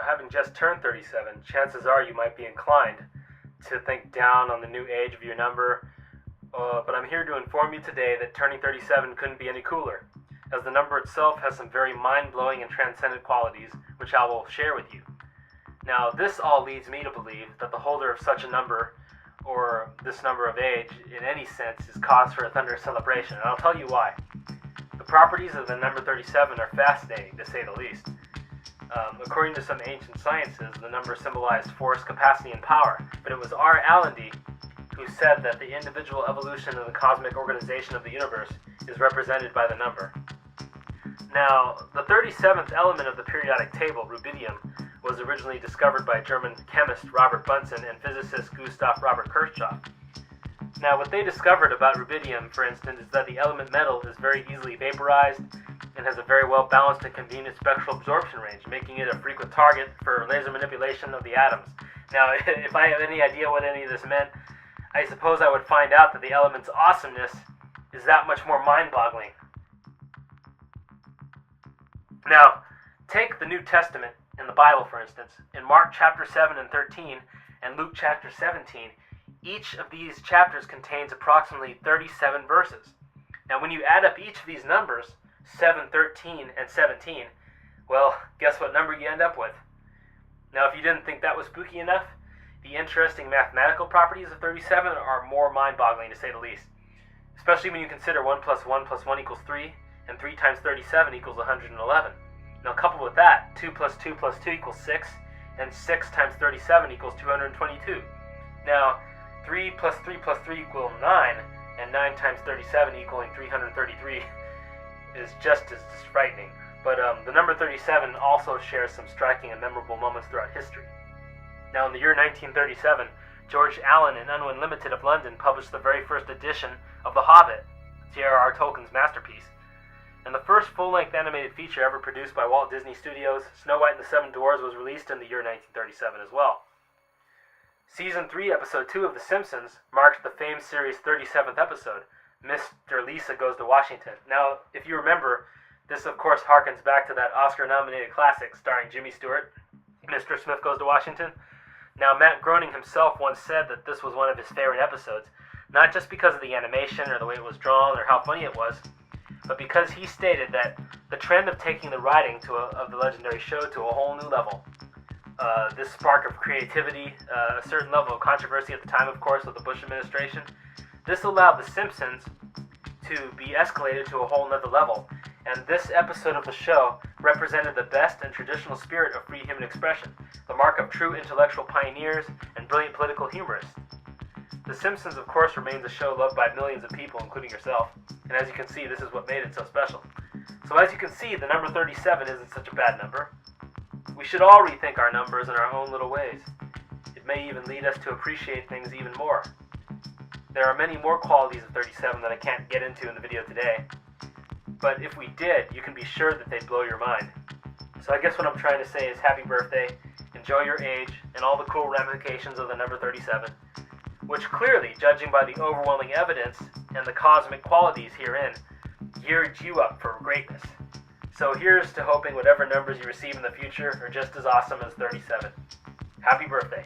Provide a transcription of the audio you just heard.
Now, having just turned 37, chances are you might be inclined to think down on the new age of your number, but I'm here to inform you today that turning 37 couldn't be any cooler, as the number itself has some very mind-blowing and transcendent qualities, which I will share with you. Now, this all leads me to believe that the holder of such a number, or this number of age, in any sense, is cause for a thunderous celebration, and I'll tell you why. The properties of the number 37 are fascinating, to say the least. According to some ancient sciences, the number symbolized force, capacity, and power, but it was R. Allenby who said that the individual evolution of the cosmic organization of the universe is represented by the number. Now, the 37th element of the periodic table, rubidium, was originally discovered by German chemist Robert Bunsen and physicist Gustav Robert Kirchhoff. Now, what they discovered about rubidium, for instance, is that the element metal is very easily vaporized and has a very well-balanced and convenient spectral absorption range, making it a frequent target for laser manipulation of the atoms. Now, if I have any idea what any of this meant, I suppose I would find out that the element's awesomeness is that much more mind-boggling. Now, take the New Testament in the Bible, for instance. In Mark chapter 7 and 13 and Luke chapter 17, each of these chapters contains approximately 37 verses. Now, when you add up each of these numbers, 7, 13, and 17, well, guess what number you end up with? Now, if you didn't think that was spooky enough, the interesting mathematical properties of 37 are more mind-boggling, to say the least. Especially when you consider 1 plus 1 plus 1 equals 3, and 3 times 37 equals 111. Now, coupled with that, 2 plus 2 plus 2 equals 6, and 6 times 37 equals 222. Now, 3 plus 3 plus 3 equals 9, and 9 times 37 equaling 333 is just as frightening. But the number 37 also shares some striking and memorable moments throughout history. Now, in the year 1937, George Allen and Unwin Limited of London published the very first edition of The Hobbit, J.R.R. Tolkien's masterpiece. And the first full-length animated feature ever produced by Walt Disney Studios, Snow White and the Seven Dwarfs, was released in the year 1937 as well. Season 3, Episode 2 of The Simpsons marked the famed series' 37th episode, Mr. Lisa Goes to Washington. Now, if you remember, this of course harkens back to that Oscar-nominated classic starring Jimmy Stewart, Mr. Smith Goes to Washington. Now, Matt Groening himself once said that this was one of his favorite episodes, not just because of the animation or the way it was drawn or how funny it was, but because he stated that the trend of taking the writing of the legendary show to a whole new level, this spark of creativity, a certain level of controversy at the time, of course, with the Bush administration, this allowed The Simpsons to be escalated to a whole nother level, and this episode of the show represented the best and traditional spirit of free human expression, the mark of true intellectual pioneers and brilliant political humorists. The Simpsons, of course, remains a show loved by millions of people, including yourself, and as you can see, this is what made it so special. So as you can see, the number 37 isn't such a bad number. We should all rethink our numbers in our own little ways. It may even lead us to appreciate things even more. There are many more qualities of 37 that I can't get into in the video today, but if we did, you can be sure that they'd blow your mind. So I guess what I'm trying to say is happy birthday, enjoy your age, and all the cool ramifications of the number 37, which clearly, judging by the overwhelming evidence and the cosmic qualities herein, geared you up for greatness. So here's to hoping whatever numbers you receive in the future are just as awesome as 37. Happy birthday.